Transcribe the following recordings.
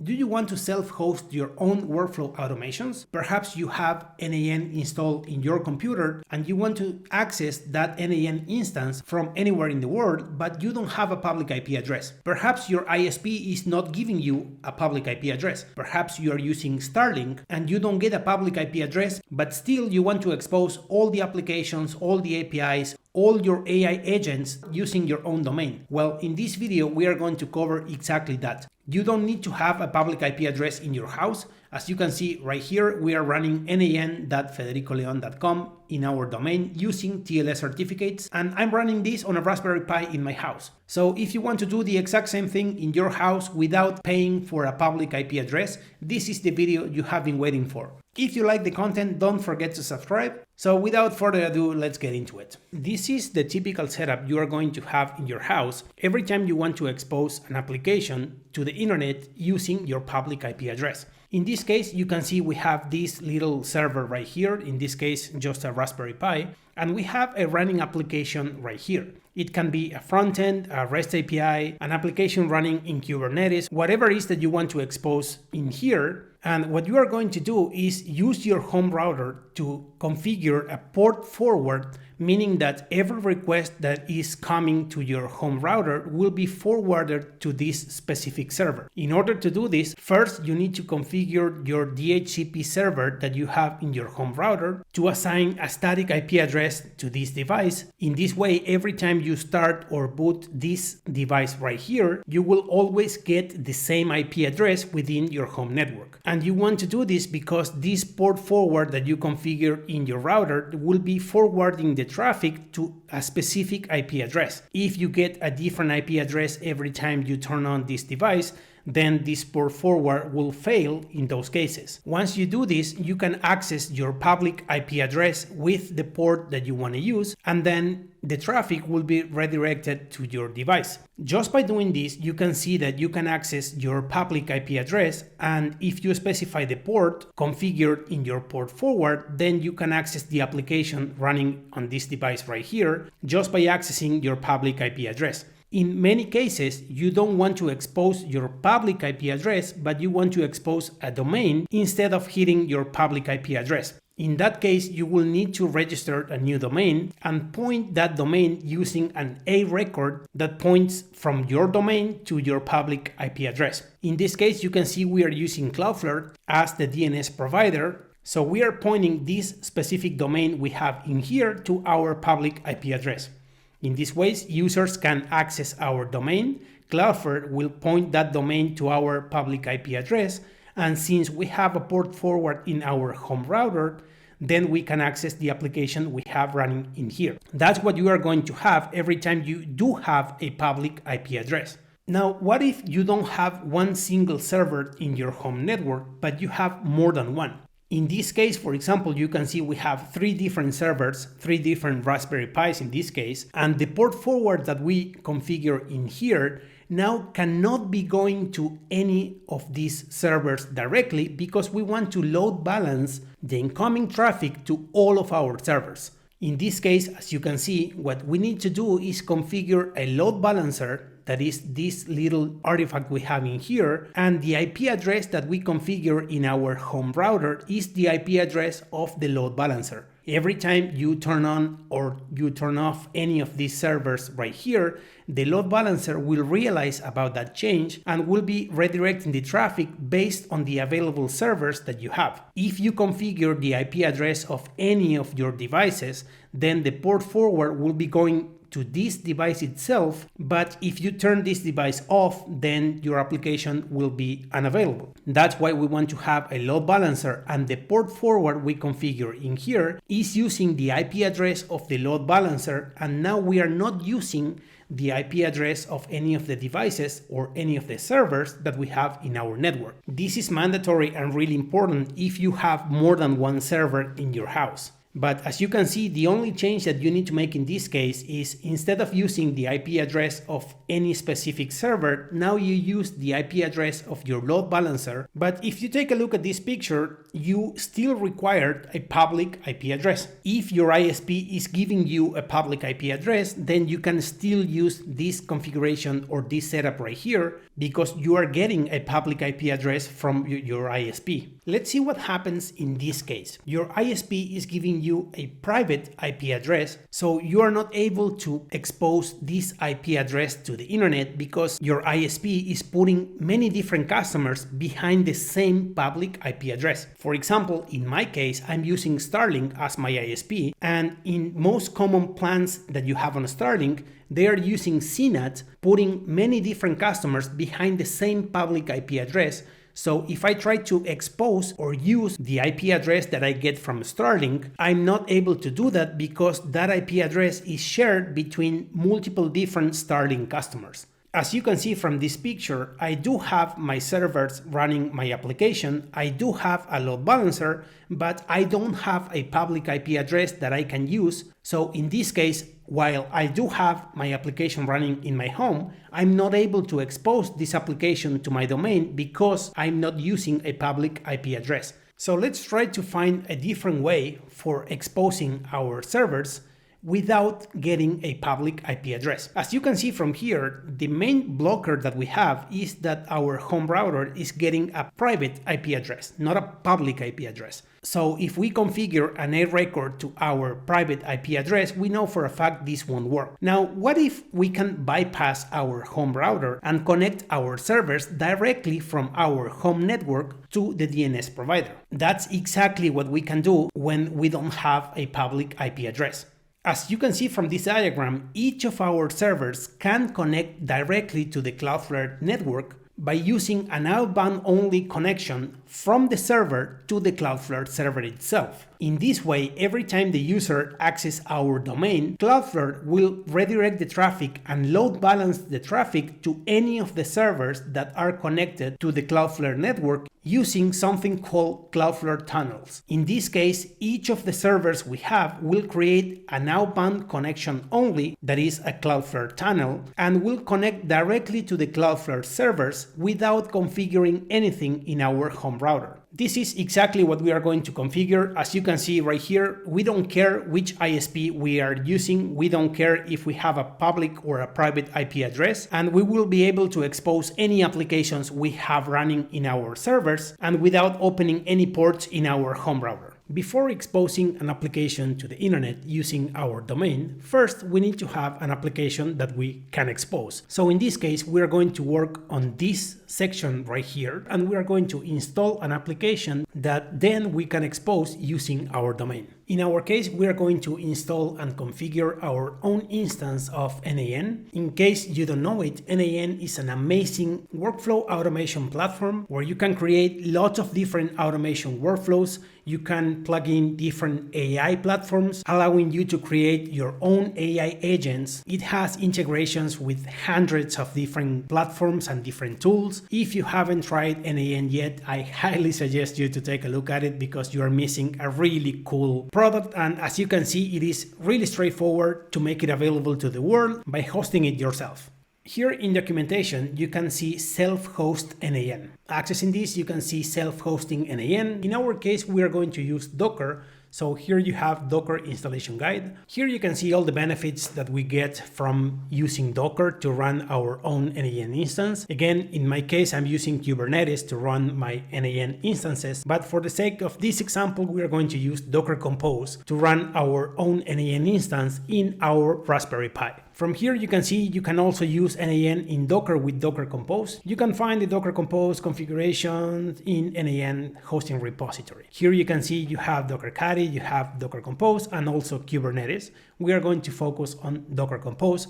do you want to self-host your own workflow automations? Perhaps you have n8n installed in your computer and you want to access that n8n instance from anywhere in the world, but you don't have a public IP address. Perhaps your ISP is not giving you a public IP address. Perhaps you are using Starlink and you don't get a public IP address, but still you want to expose all the applications, all the APIs, all your AI agents using your own domain. Well, in this video, we are going to cover exactly that. You don't need to have a public IP address in your house. As you can see right here, we are running n8n.federicoleon.com in our domain using TLS certificates, and I'm running this on a Raspberry Pi in my house. So if you want to do the exact same thing in your house without paying for a public IP address, this is the video you have been waiting for. If you like the content, don't forget to subscribe. So without further ado, let's get into it. This is the typical setup you are going to have in your house every time you want to expose an application to the internet using your public IP address. In this case, you can see we have this little server right here, in this case just a Raspberry Pi, and we have a running application right here. It can be a front end, a REST API, an application running in Kubernetes, whatever it is that you want to expose in here. And what you are going to do is use your home router to configure a port forward, meaning that every request that is coming to your home router will be forwarded to this specific server. In order to do this, first you need to configure your DHCP server that you have in your home router to assign a static IP address to this device. In this way, every time you start or boot this device right here, you will always get the same IP address within your home network. And you want to do this because this port forward that you configure in your router will be forwarding the traffic to a specific IP address. If you get a different IP address every time you turn on this device, then this port forward will fail in those cases. Once you do this, you can access your public IP address with the port that you want to use, and then the traffic will be redirected to your device. Just by doing this, you can see that you can access your public IP address, and if you specify the port configured in your port forward, then you can access the application running on this device right here just by accessing your public IP address. In many cases, you don't want to expose your public IP address, but you want to expose a domain instead of hitting your public IP address. In that case, you will need to register a new domain and point that domain using an A record that points from your domain to your public IP address. In this case, you can see we are using Cloudflare as the DNS provider. So we are pointing this specific domain we have in here to our public IP address. In this way, users can access our domain. Cloudflare will point that domain to our public IP address, and since we have a port forward in our home router, then we can access the application we have running in here. That's what you are going to have every time you do have a public IP address. Now, what if you don't have one single server in your home network, but you have more than one? In this case, for example, you can see we have 3 different servers, 3 different Raspberry Pis in this case, and the port forward that we configure in here now cannot be going to any of these servers directly because we want to load balance the incoming traffic to all of our servers. In this case, as you can see, what we need to do is configure a load balancer, that is this little artifact we have in here, and the IP address that we configure in our home router is the IP address of the load balancer. Every time you turn on or you turn off any of these servers right here, the load balancer will realize about that change and will be redirecting the traffic based on the available servers that you have. If you configure the IP address of any of your devices, then the port forward will be going to this device itself, but if you turn this device off, then your application will be unavailable. That's why we want to have a load balancer, and the port forward we configure in here is using the IP address of the load balancer, and now we are not using the IP address of any of the devices or any of the servers that we have in our network. This is mandatory and really important if you have more than one server in your house. But as you can see, the only change that you need to make in this case is instead of using the IP address of any specific server, now you use the IP address of your load balancer. But if you take a look at this picture, you still required a public IP address. If your ISP is giving you a public IP address, then you can still use this configuration or this setup right here because you are getting a public IP address from your ISP. Let's see what happens in this case. Your ISP is giving you a private IP address, so you are not able to expose this IP address to the internet because your ISP is putting many different customers behind the same public IP address. For example, in my case, I'm using Starlink as my ISP, and in most common plans that you have on Starlink, they are using CNAT, putting many different customers behind the same public IP address. So if I try to expose or use the IP address that I get from Starlink, I'm not able to do that because that IP address is shared between multiple different Starlink customers. As you can see from this picture, I do have my servers running my application, I do have a load balancer, but I don't have a public IP address that I can use. So in this case, while I do have my application running in my home, I'm not able to expose this application to my domain because I'm not using a public IP address. So let's try to find a different way for exposing our servers without getting a public IP address. As you can see from here, the main blocker that we have is that our home router is getting a private IP address, not a public IP address. So if we configure an A record to our private IP address, we know for a fact this won't work. Now, what if we can bypass our home router and connect our servers directly from our home network to the DNS provider? That's exactly what we can do when we don't have a public IP address. As you can see from this diagram, each of our servers can connect directly to the Cloudflare network by using an outbound only connection from the server to the Cloudflare server itself. In this way, every time the user accesses our domain, Cloudflare will redirect the traffic and load balance the traffic to any of the servers that are connected to the Cloudflare network using something called Cloudflare Tunnels. In this case, each of the servers we have will create an outbound connection only, that is a Cloudflare tunnel, and will connect directly to the Cloudflare servers without configuring anything in our home router. This is exactly what we are going to configure. As you can see right here, we don't care which ISP we are using. We don't care if we have a public or a private IP address, and we will be able to expose any applications we have running in our servers and without opening any ports in our home router. Before exposing an application to the internet using our domain, first we need to have an application that we can expose. So in this case, we are going to work on this section right here, and we are going to install an application that then we can expose using our domain. In our case, we are going to install and configure our own instance of n8n. In case you don't know it, n8n is an amazing workflow automation platform where you can create lots of different automation workflows. You can plug in different AI platforms, allowing you to create your own AI agents. It has integrations with hundreds of different platforms and different tools. If you haven't tried n8n yet, I highly suggest you to take a look at it because you are missing a really cool product. And as you can see, it is really straightforward to make it available to the world by hosting it yourself. Here in documentation, you can see self-host n8n. Accessing this, you can see self-hosting n8n. In our case, we are going to use Docker. So here you have Docker installation guide. Here you can see all the benefits that we get from using Docker to run our own n8n instance. Again, in my case, I'm using Kubernetes to run my n8n instances. But for the sake of this example, we are going to use Docker Compose to run our own n8n instance in our Raspberry Pi. From here, you can see you can also use n8n in Docker with Docker Compose. You can find the Docker Compose configuration in n8n hosting repository. Here you can see you have Docker Caddy, you have Docker Compose, and also Kubernetes. We are going to focus on Docker Compose.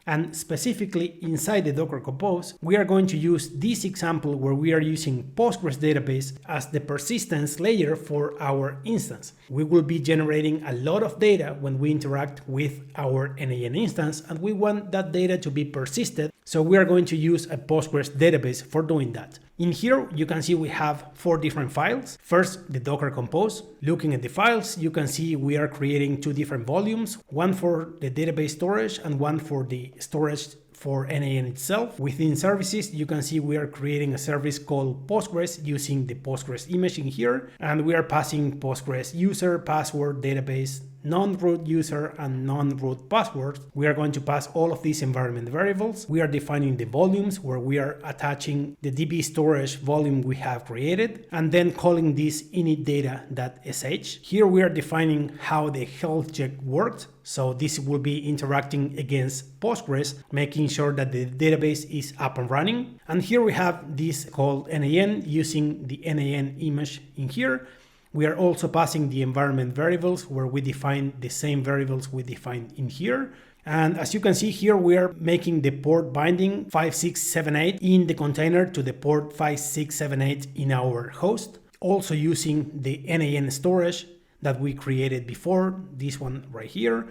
And specifically inside the Docker Compose, we are going to use this example where we are using Postgres database as the persistence layer for our instance. We will be generating a lot of data when we interact with our n8n instance, and we want that data to be persisted So we are going to use a Postgres database for doing that. In here, you can see we have 4 different files. First, the Docker Compose. Looking at the files, you can see we are creating 2 different volumes, one for the database storage and one for the storage for n8n itself. Within services, you can see we are creating a service called Postgres using the Postgres image in here, and we are passing Postgres user, password, database, non-root user, and non-root passwords. We are going to pass all of these environment variables. We are defining the volumes where we are attaching the DB storage volume we have created, and then calling this initdata.sh. Here we are defining how the health check worked. So this will be interacting against Postgres, making sure that the database is up and running. And here we have this called n8n using the n8n image in here. We are also passing the environment variables where we define the same variables we defined in here. And as you can see here, we are making the port binding 5678 in the container to the port 5678 in our host. Also using the n8n storage that we created before, this one right here.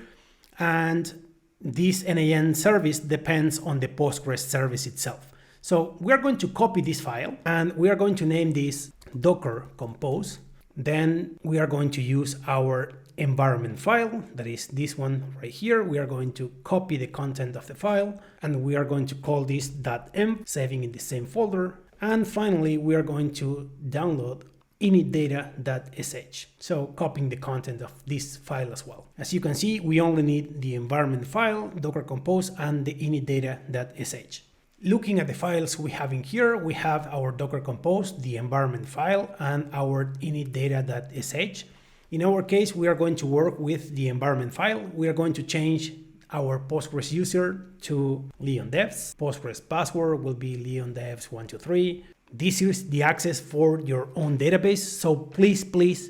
And this n8n service depends on the Postgres service itself. So we are going to copy this file and we are going to name this Docker Compose. Then we are going to use our environment file, that is this one right here. We are going to copy the content of the file and we are going to call this .env, saving in the same folder. And finally, we are going to download initdata.sh. So copying the content of this file as well. As you can see, we only need the environment file, Docker Compose, and the initdata.sh. Looking at the files we have in here, we have our Docker Compose, the environment file, and our initdata.sh. In our case, we are going to work with the environment file. We are going to change our Postgres user to leondevs. Postgres password will be leondevs123. This is the access for your own database, so please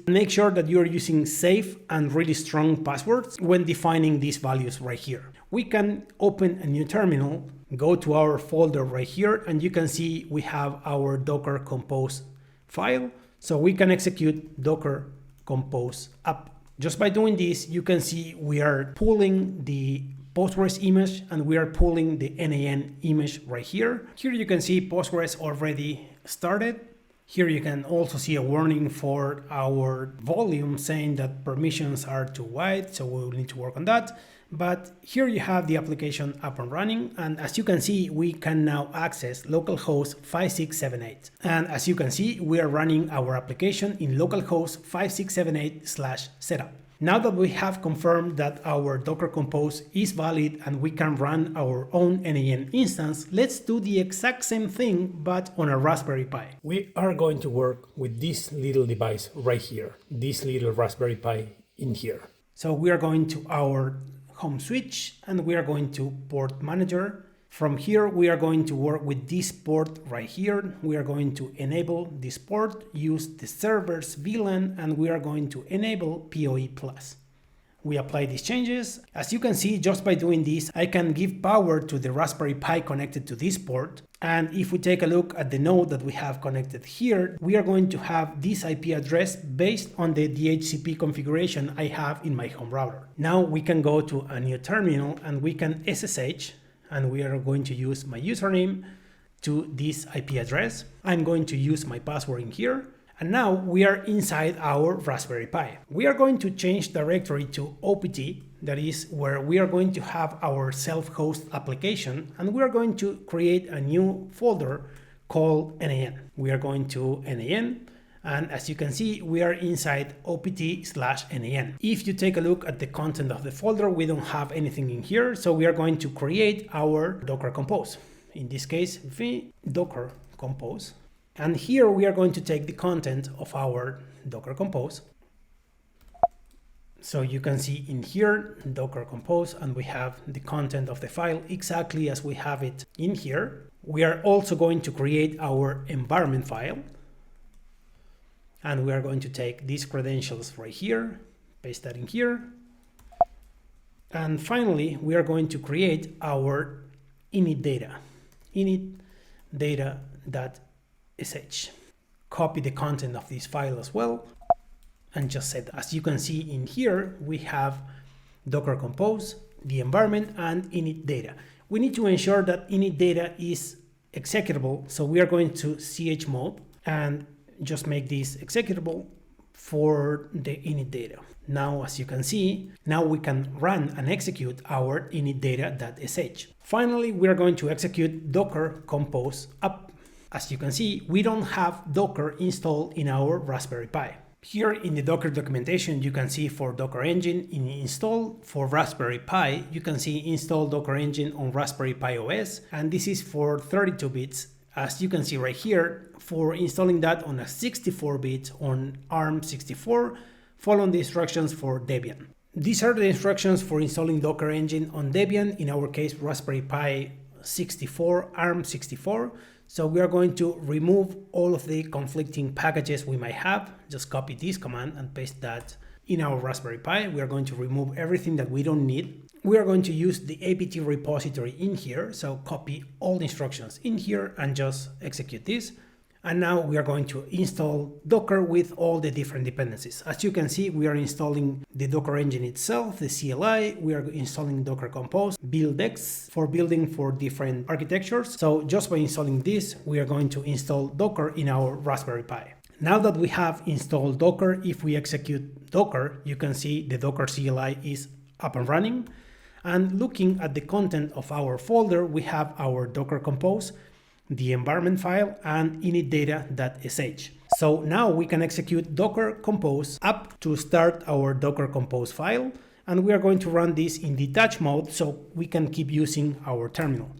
make sure that you're using safe and really strong passwords when defining these values right here. We can open a new terminal, go to our folder right here, and you can see we have our Docker Compose file, so we can execute Docker Compose up. Just by doing this, you can see we are pulling the Postgres image and we are pulling the n8n image right here. Here you can see Postgres already started. Here you can also see a warning for our volume saying that permissions are too wide, so we will need to work on that. But here you have the application up and running, and as you can see, we can now access localhost 5678. And as you can see, we are running our application in localhost 5678/setup. Now that we have confirmed that our Docker Compose is valid and we can run our own n8n instance, let's do the exact same thing but on a Raspberry Pi. We are going to work with this little device right here, this little Raspberry Pi in here. So we are going to our home switch and we are going to port manager. From here, we are going to work with this port right here. We are going to enable this port, use the server's VLAN, and we are going to enable PoE+. We apply these changes. As you can see, just by doing this, I can give power to the Raspberry Pi connected to this port. And if we take a look at the node that we have connected here, we are going to have this IP address based on the DHCP configuration I have in my home router. Now we can go to a new terminal and we can SSH, and we are going to use my username to this IP address. I'm going to use my password in here. And now we are inside our Raspberry Pi. We are going to change directory to OPT, that is where we are going to have our self-host application, and we are going to create a new folder called n8n. We are going to n8n, and as you can see, we are inside opt/n8n. If you take a look at the content of the folder, we don't have anything in here, so we are going to create our Docker Compose. In this case, Docker Compose. And here we are going to take the content of our Docker Compose. So you can see in here, Docker Compose, and we have the content of the file exactly as we have it in here. We are also going to create our environment file. And we are going to take these credentials right here, paste that in here. And finally, we are going to create our initdata, initdata.sh. Copy the content of this file as well, and just set that. As you can see in here, we have Docker Compose, the environment, and initdata. we need to ensure that init data is executable. So we are going to chmod and just make this executable for the init data. Now, as you can see, now we can run and execute our init data.sh. Finally, we are going to execute docker compose up. As you can see, we don't have Docker installed in our Raspberry Pi. Here in the Docker documentation, you can see for Docker Engine in install. For Raspberry Pi, you can see install Docker Engine on Raspberry Pi OS, and this is for 32 bits. As you can see right here, for installing that on a 64-bit on ARM64, follow the instructions for Debian. These are the instructions for installing Docker Engine on Debian, in our case Raspberry Pi 64, ARM64. So we are going to remove all of the conflicting packages we might have. Just copy this command and paste that in our Raspberry Pi. We are going to remove everything that we don't need. We are going to use the apt repository in here. So copy all the instructions in here and just execute this. And now we are going to install Docker with all the different dependencies. As you can see, we are installing the Docker engine itself, the CLI, we are installing Docker Compose, buildx for building for different architectures. So just by installing this, we are going to install Docker in our Raspberry Pi. Now that we have installed Docker, if we execute Docker, you can see the Docker CLI is up and running. And looking at the content of our folder, we have our Docker Compose, the environment file, and init data.sh. So now we can execute docker compose up to start our docker compose file, and we are going to run this in detach mode so we can keep using our terminal.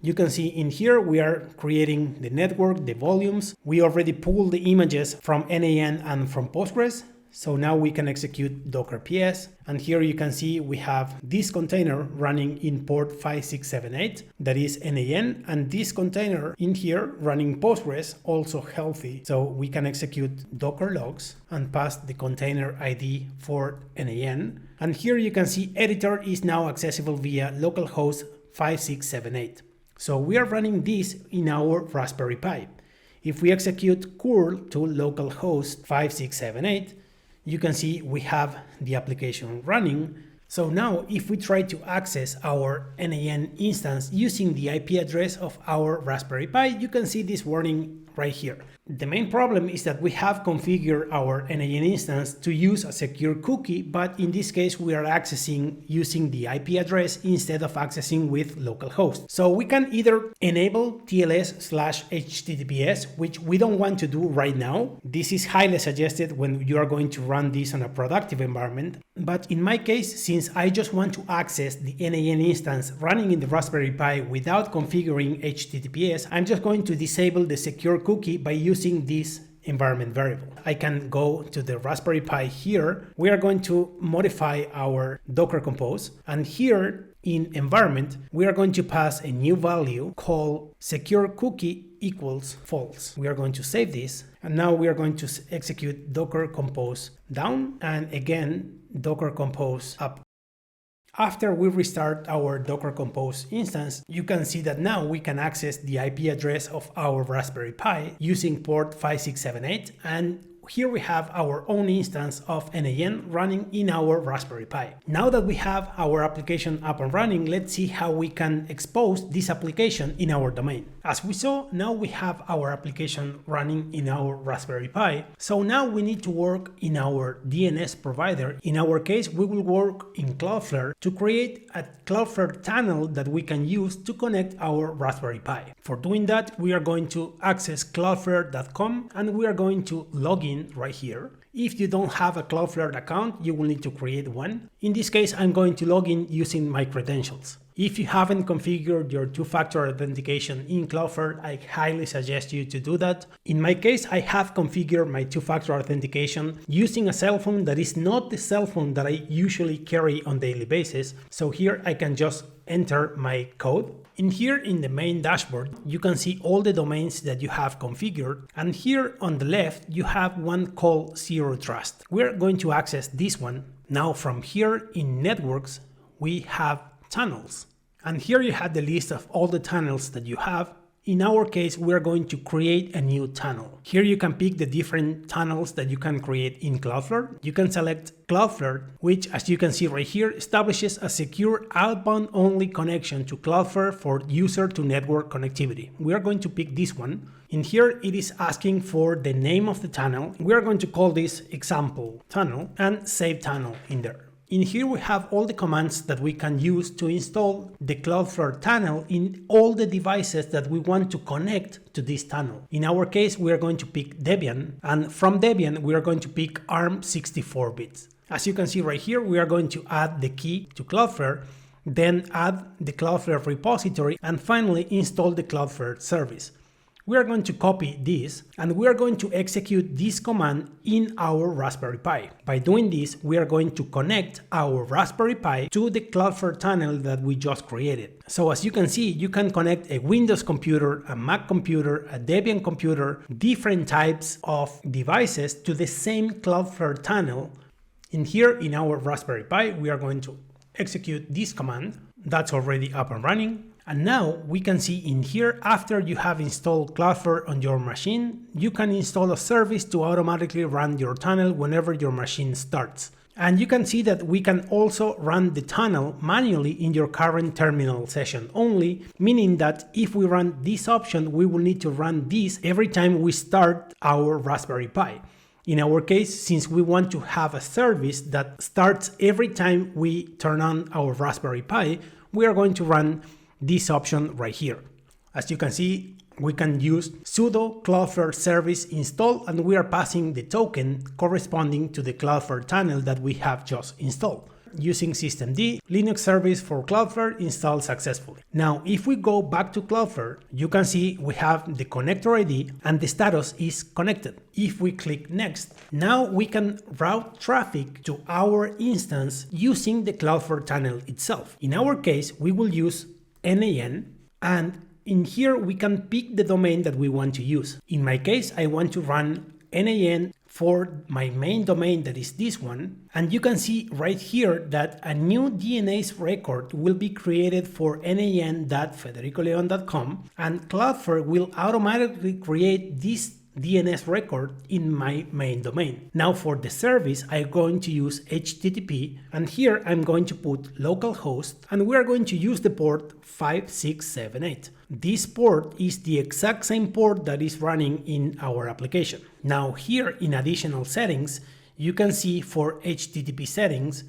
You can see in here we are creating the network, the volumes. We already pulled the images from n8n and from Postgres. So now we can execute docker ps, and here you can see we have this container running in port 5678, that is n8n, and this container in here running Postgres, also healthy. So we can execute docker logs and pass the container ID for n8n. And here you can see editor is now accessible via localhost 5678. So we are running this in our Raspberry Pi. If we execute curl to localhost 5678, you can see we have the application running. So now if we try to access our n8n instance using the IP address of our Raspberry Pi, you can see this warning right here. The main problem is that we have configured our n8n instance to use a secure cookie, but in this case we are accessing using the IP address instead of accessing with localhost. So we can either enable TLS/HTTPS, which we don't want to do right now. This is highly suggested when you are going to run this on a productive environment. But in my case, since I just want to access the n8n instance running in the Raspberry Pi without configuring HTTPS, I'm just going to disable the secure cookie by using this environment variable. I can go to the Raspberry Pi here. We are going to modify our Docker Compose, and here in environment, we are going to pass a new value called secure cookie equals false. We are going to save this, and now we are going to execute Docker Compose down, and again Docker Compose up. After we restart our Docker Compose instance, you can see that now we can access the IP address of our Raspberry Pi using port 5678, and here we have our own instance of n8n running in our Raspberry Pi. Now that we have our application up and running, let's see how we can expose this application in our domain. As we saw, now we have our application running in our Raspberry Pi. So now we need to work in our DNS provider. In our case, we will work in Cloudflare to create a Cloudflare tunnel that we can use to connect our Raspberry Pi. For doing that, we are going to access cloudflare.com and we are going to log in right here. If you don't have a Cloudflare account, you will need to create one. In this case, I'm going to log in using my credentials. If you haven't configured your two-factor authentication in Cloudflare, I highly suggest you to do that. In my case, I have configured my two-factor authentication using a cell phone that is not the cell phone that I usually carry on a daily basis. So here I can just enter my code. In here in the main dashboard, you can see all the domains that you have configured. And here on the left, you have one called Zero Trust. We're going to access this one. Now from here in networks, we have tunnels. And here you have the list of all the tunnels that you have. In our case, we're going to create a new tunnel. Here you can pick the different tunnels that you can create in Cloudflare. You can select Cloudflare, which, as you can see right here, establishes a secure outbound only connection to Cloudflare for user to network connectivity. We are going to pick this one. In here, it is asking for the name of the tunnel. We are going to call this example tunnel and save tunnel in there. In here we have all the commands that we can use to install the Cloudflare tunnel in all the devices that we want to connect to this tunnel. In our case, we are going to pick Debian, and from Debian we are going to pick ARM 64 bits. As you can see right here, we are going to add the key to Cloudflare, then add the Cloudflare repository, and finally install the Cloudflare service. We are going to copy this and we are going to execute this command in our Raspberry Pi. By doing this, we are going to connect our Raspberry Pi to the Cloudflare tunnel that we just created. So as you can see, you can connect a Windows computer, a Mac computer, a Debian computer, different types of devices to the same Cloudflare tunnel. In here, in our Raspberry Pi, we are going to execute this command. That's already up and running. And now we can see in here, after you have installed Cloudflare on your machine, you can install a service to automatically run your tunnel whenever your machine starts. And you can see that we can also run the tunnel manually in your current terminal session only, meaning that if we run this option, we will need to run this every time we start our Raspberry Pi. In our case, since we want to have a service that starts every time we turn on our Raspberry Pi, we are going to run this option right here. As you can see, we can use sudo Cloudflare service install, and we are passing the token corresponding to the Cloudflare tunnel that we have just installed. Using systemd, Linux service for Cloudflare installed successfully. Now, if we go back to Cloudflare, you can see we have the connector ID and the status is connected. If we click next, now we can route traffic to our instance using the Cloudflare tunnel itself. In our case, we will use n8n, and in here we can pick the domain that we want to use. In my case, I want to run n8n for my main domain, that is this one, and you can see right here that a new DNS record will be created for n8n.federicoleon.com, and Cloudflare will automatically create this DNS record in my main domain. Now for the service, I'm going to use HTTP, and here I'm going to put localhost, and we are going to use the port 5678. This port is the exact same port that is running in our application. Now here in additional settings, you can see for HTTP settings,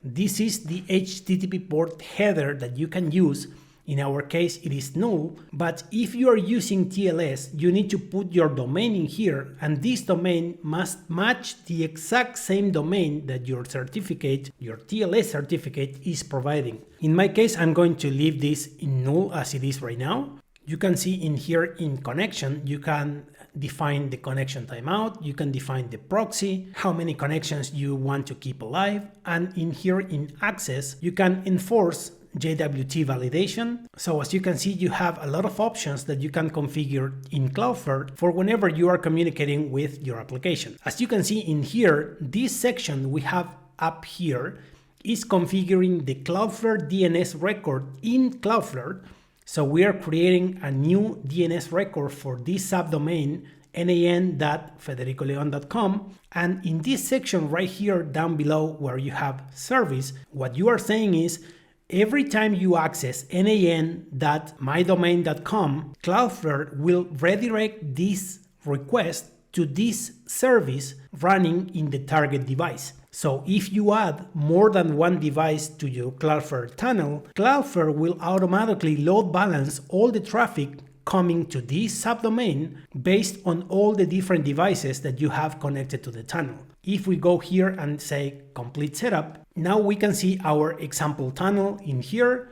this is the HTTP port header that you can use. In our case, it is null, but if you are using TLS, you need to put your domain in here, and this domain must match the exact same domain that your certificate, your TLS certificate, is providing. In my case, I'm going to leave this in null as it is right now. You can see in here in connection, you can define the connection timeout, you can define the proxy, how many connections you want to keep alive, and in here in access, you can enforce JWT validation. So as you can see, you have a lot of options that you can configure in Cloudflare for whenever you are communicating with your application. As you can see in here, this section we have up here is configuring the Cloudflare DNS record in Cloudflare. So we are creating a new DNS record for this subdomain n8n.federicoleon.com, and in this section right here down below where you have service, what you are saying is every time you access n8n.mydomain.com, Cloudflare will redirect this request to this service running in the target device. So if you add more than one device to your Cloudflare tunnel, Cloudflare will automatically load balance all the traffic coming to this subdomain based on all the different devices that you have connected to the tunnel. If we go here and say complete setup, now we can see our example tunnel in here.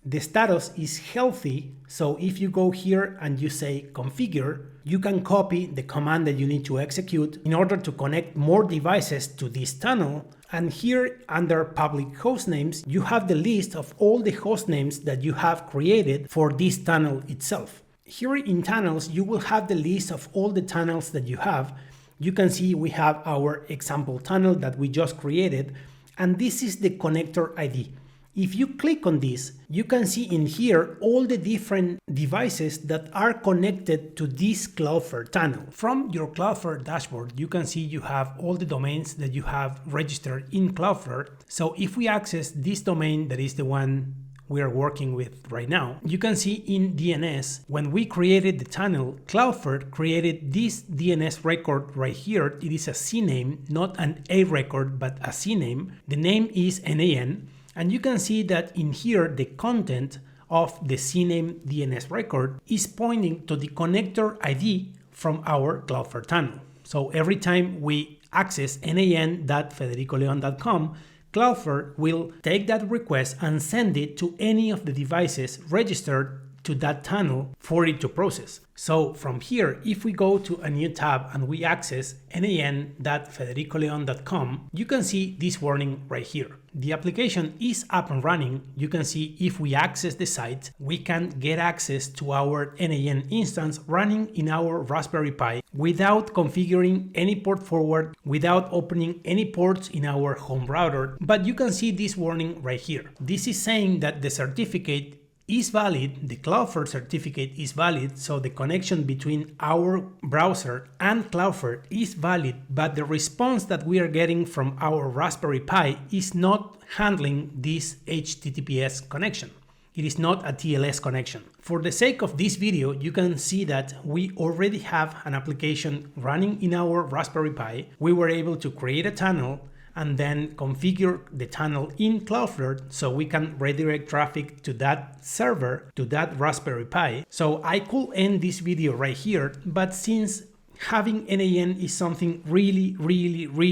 The status is healthy. So if you go here and you say configure, you can copy the command that you need to execute in order to connect more devices to this tunnel. And here under public host names, you have the list of all the host names that you have created for this tunnel itself. Here in tunnels, you will have the list of all the tunnels that you have. You can see we have our example tunnel that we just created, and this is the connector ID. If you click on this, you can see in here all the different devices that are connected to this Cloudflare tunnel. From your Cloudflare dashboard, you can see you have all the domains that you have registered in Cloudflare. So if we access this domain, that is the one we are working with right now, you can see in DNS, when we created the tunnel, Cloudflare created this DNS record right here. It is a CNAME, not an A record, but a CNAME. The name is n8n. And you can see that in here, the content of the CNAME DNS record is pointing to the connector ID from our Cloudflare tunnel. So every time we access n8n.federicoleon.com, Cloudflare will take that request and send it to any of the devices registered to that tunnel for it to process. So from here, if we go to a new tab and we access n8n.federicoleon.com, you can see this warning right here. The application is up and running. You can see if we access the site, we can get access to our n8n instance running in our Raspberry Pi without configuring any port forward, without opening any ports in our home router. But you can see this warning right here. This is saying that the certificate is valid, the Cloudflare certificate is valid, so the connection between our browser and Cloudflare is valid, but the response that we are getting from our Raspberry Pi is not handling this HTTPS connection. It is not a TLS connection. For the sake of this video, you can see that we already have an application running in our Raspberry Pi. We were able to create a tunnel and then configure the tunnel in Cloudflare so we can redirect traffic to that server, to that Raspberry Pi. So I could end this video right here, but since having n8n is something really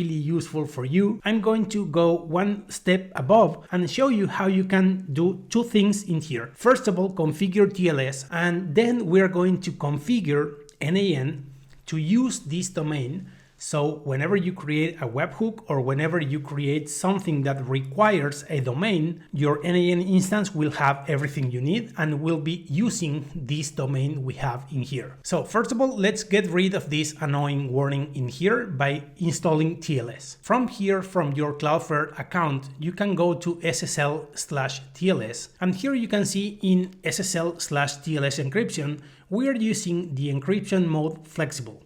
useful for you, I'm going to go one step above and show you how you can do two things in here. First of all, configure TLS, and then we're going to configure n8n to use this domain. So whenever you create a webhook or whenever you create something that requires a domain, your n8n instance will have everything you need and will be using this domain we have in here. So first of all, let's get rid of this annoying warning in here by installing TLS. From here, from your Cloudflare account, you can go to SSL/TLS, and here you can see in SSL/TLS encryption, we are using the encryption mode flexible.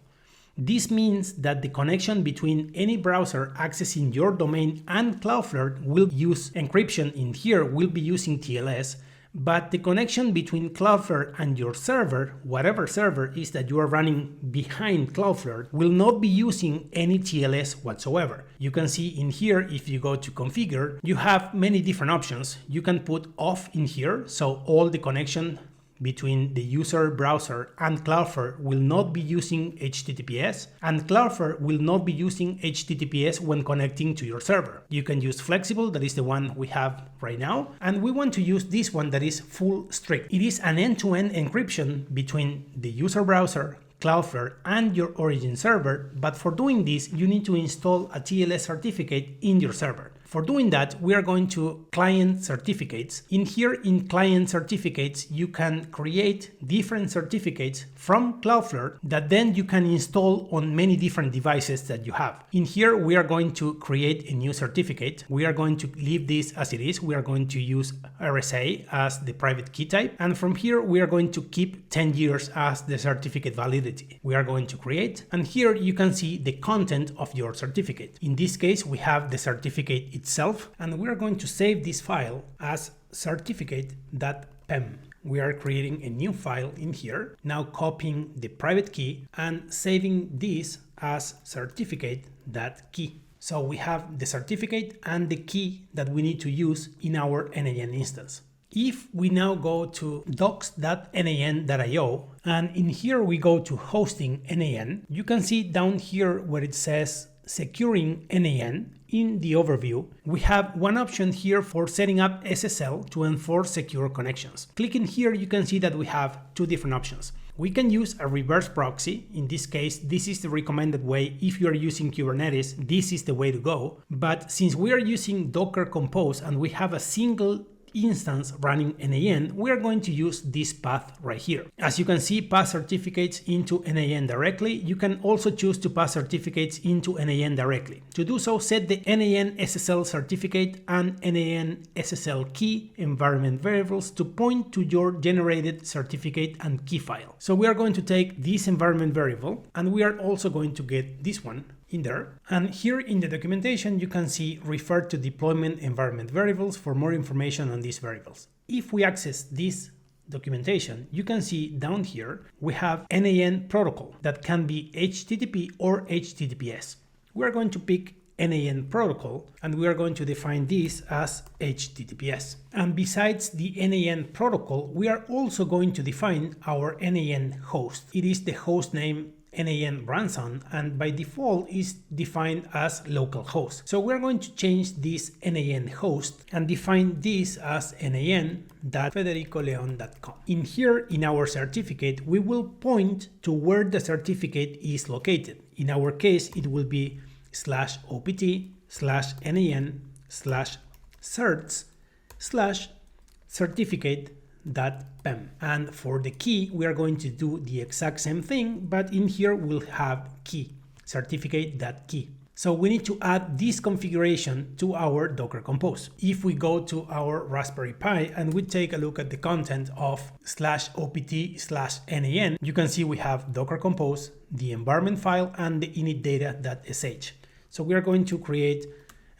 This means that the connection between any browser accessing your domain and Cloudflare will use encryption in here, will be using TLS, but the connection between Cloudflare and your server, whatever server is that you are running behind Cloudflare, will not be using any TLS whatsoever. You can see in here, if you go to configure, you have many different options. You can put off in here, so all the connection between the user browser and Cloudflare will not be using HTTPS, and Cloudflare will not be using HTTPS when connecting to your server. You can use flexible, that is the one we have right now, and we want to use this one that is full strict. It is an end-to-end encryption between the user browser, Cloudflare, and your origin server, but for doing this, you need to install a TLS certificate in your server. For doing that, we are going to client certificates. In here, in client certificates, you can create different certificates from Cloudflare that then you can install on many different devices that you have. In here, we are going to create a new certificate. We are going to leave this as it is. We are going to use RSA as the private key type. And from here, we are going to keep 10 years as the certificate validity. We are going to create, and here you can see the content of your certificate. In this case, we have the certificate itself, and we are going to save this file as certificate.pem. We are creating a new file in here, now copying the private key and saving this as certificate.key. So we have the certificate and the key that we need to use in our n8n instance. If we now go to docs.n8n.io, and in here we go to hosting n8n, you can see down here where it says securing n8n. In the overview, we have one option here for setting up SSL to enforce secure connections. Clicking here, you can see that we have two different options. We can use a reverse proxy. In this case, this is the recommended way. If you are using Kubernetes, this is the way to go. But since we are using Docker Compose and we have a single instance running n8n, we are going to use this path right here. As you can see, pass certificates into n8n directly. You can also choose to pass certificates into n8n directly. To do so, set the n8n SSL certificate and n8n SSL key environment variables to point to your generated certificate and key file. So we are going to take this environment variable, and we are also going to get this one in there. And here in the documentation, you can see refer to deployment environment variables for more information on these variables. If we access this documentation, you can see down here, we have n8n protocol that can be HTTP or HTTPS. We are going to pick n8n protocol, and we are going to define this as HTTPS. And besides the n8n protocol, we are also going to define our n8n host. It is the host name n8n runs on, and by default is defined as localhost. So we're going to change this n8n host and define this as n8n.federicoleon.com. In here, in our certificate, we will point to where the certificate is located. In our case, it will be /opt/nan/certs/certificate.pem. And for the key, we are going to do the exact same thing, but in here we'll have key, certificate.key. So we need to add this configuration to our Docker Compose. If we go to our Raspberry Pi and we take a look at the content of /opt/nan, you can see we have Docker Compose, the environment file, and the initdata.sh. So we are going to create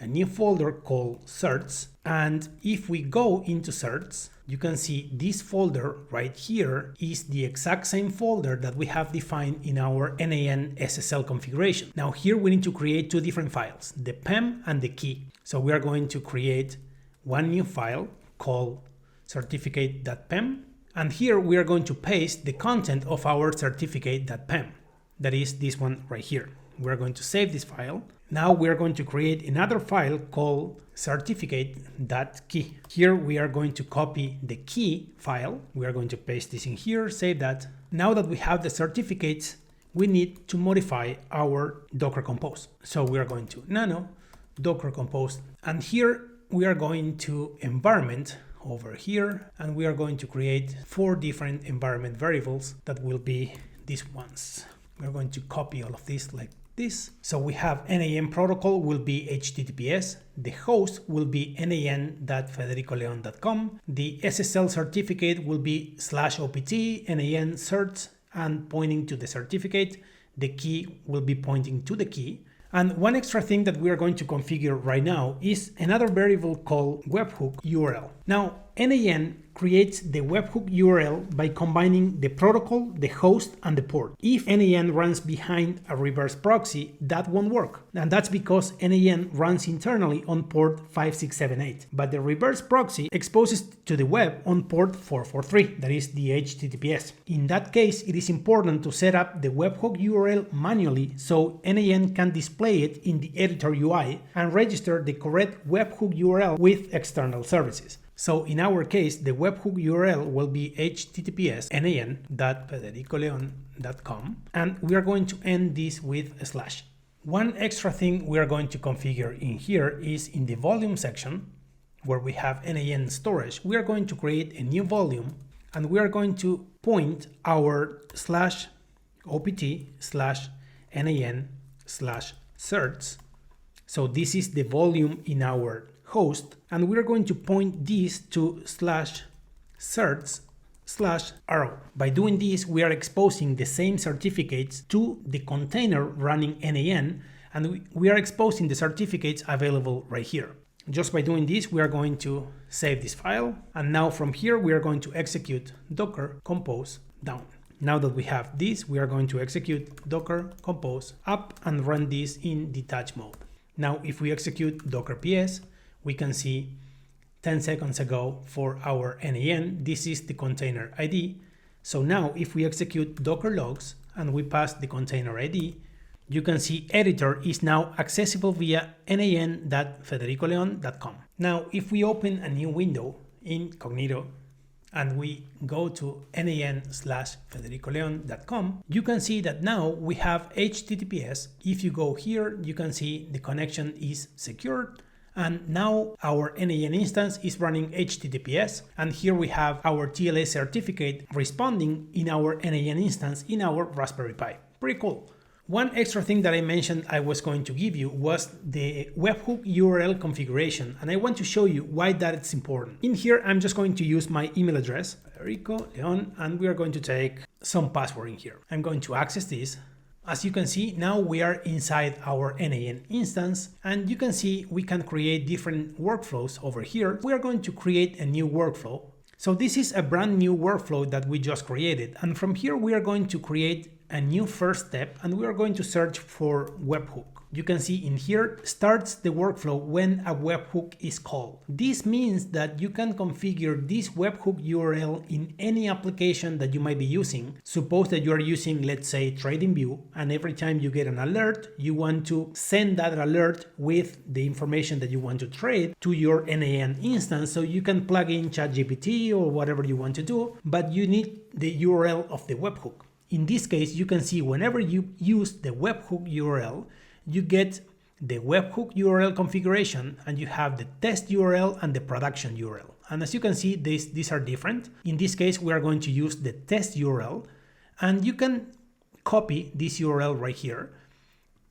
a new folder called certs. And if we go into certs, you can see this folder right here is the exact same folder that we have defined in our n8n SSL configuration. Now here we need to create two different files, the PEM and the key. So we are going to create one new file called certificate.pem. And here we are going to paste the content of our certificate.pem. That is this one right here. We're going to save this file. Now we're going to create another file called certificate.key. Here we are going to copy the key file. We are going to paste this in here, save that. Now that we have the certificates, we need to modify our Docker Compose. So we are going to nano Docker Compose, and here we are going to environment over here, and we are going to create 4 different environment variables that will be these ones. We're going to copy all of this like this. So we have n8n protocol will be HTTPS, the host will be n8n.federicoleon.com, the SSL certificate will be /opt n8n certs and pointing to the certificate, the key will be pointing to the key. And one extra thing that we are going to configure right now is another variable called webhook URL. Now, n8n creates the webhook URL by combining the protocol, the host, and the port. If n8n runs behind a reverse proxy, that won't work. And that's because n8n runs internally on port 5678. But the reverse proxy exposes to the web on port 443, that is the HTTPS. In that case, it is important to set up the webhook URL manually so n8n can display it in the editor UI and register the correct webhook URL with external services. So in our case, the webhook URL will be https n8n.federicoleon.com, and we are going to end this with a slash. One extra thing we are going to configure in here is in the volume section where we have n8n storage, we are going to create a new volume, and we are going to point our /opt/nan/certs. So this is the volume in our host, and we're going to point this to /certs/arrow. By doing this, we are exposing the same certificates to the container running n8n, and we are exposing the certificates available right here. Just by doing this, we are going to save this file, and now from here we are going to execute docker compose down. Now that we have this, we are going to execute docker compose up and run this in detach mode. Now if we execute docker ps, we can see 10 seconds ago for our n8n, this is the container ID. So now if we execute docker logs and we pass the container ID, you can see editor is now accessible via n8n.federicoleon.com. Now if we open a new window in Cognito and we go to n8n/federicoleon.com, you can see that now we have HTTPS. If you go here, you can see the connection is secured And now our n8n instance is running HTTPS, and here we have our TLS certificate responding in our n8n instance in our Raspberry Pi. Pretty cool. One extra thing that I mentioned I was going to give you was the webhook URL configuration, and I want to show you why that is important. In here, I'm just going to use my email address, Federico Leon, and we are going to take some password in here. I'm going to access this. As you can see, now we are inside our n8n instance, and you can see we can create different workflows over here. We are going to create a new workflow. So this is a brand new workflow that we just created, and from here we are going to create a new first step, and we are going to search for webhook. You can see in here starts the workflow when a webhook is called. This means that you can configure this webhook URL in any application that you might be using. Suppose that you are using, let's say, TradingView, and every time you get an alert, you want to send that alert with the information that you want to trade to your n8n instance, so you can plug in ChatGPT or whatever you want to do, but you need the URL of the webhook. In this case, you can see whenever you use the webhook URL, you get the webhook URL configuration, and you have the test URL and the production URL. And as you can see, these are different. In this case, we are going to use the test URL, and you can copy this URL right here.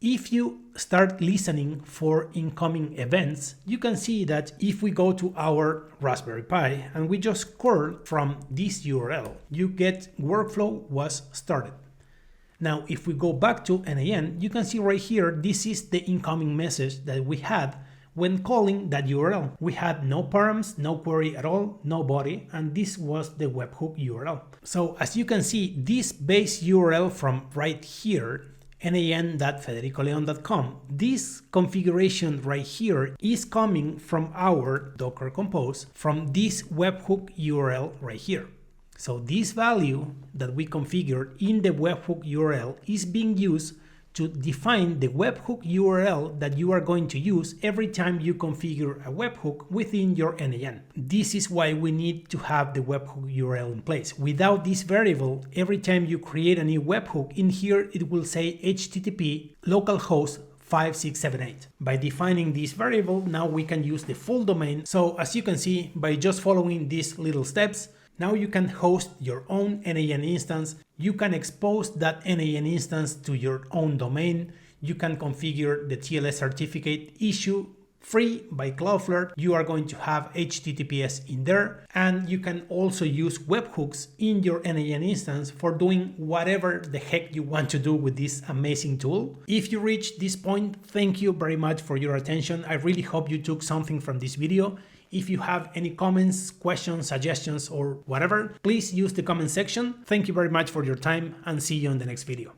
If you start listening for incoming events, you can see that if we go to our Raspberry Pi and we just scroll from this URL, you get workflow was started. Now, if we go back to n8n, you can see right here, this is the incoming message that we had when calling that URL. We had no params, no query at all, no body, and this was the webhook URL. So as you can see, this base URL from right here, n8n.federicoleon.com, this configuration right here is coming from our Docker Compose from this webhook URL right here. So this value that we configured in the webhook URL is being used to define the webhook URL that you are going to use every time you configure a webhook within your n8n. This is why we need to have the webhook URL in place. Without this variable, every time you create a new webhook, in here it will say HTTP localhost 5678. By defining this variable, now we can use the full domain. So as you can see, by just following these little steps, now you can host your own n8n instance. You can expose that n8n instance to your own domain. You can configure the TLS certificate issue free by Cloudflare. You are going to have HTTPS in there, and you can also use webhooks in your n8n instance for doing whatever the heck you want to do with this amazing tool. If you reached this point, thank you very much for your attention. I really hope you took something from this video. If you have any comments, questions, suggestions, or whatever, please use the comment section. Thank you very much for your time, and see you in the next video.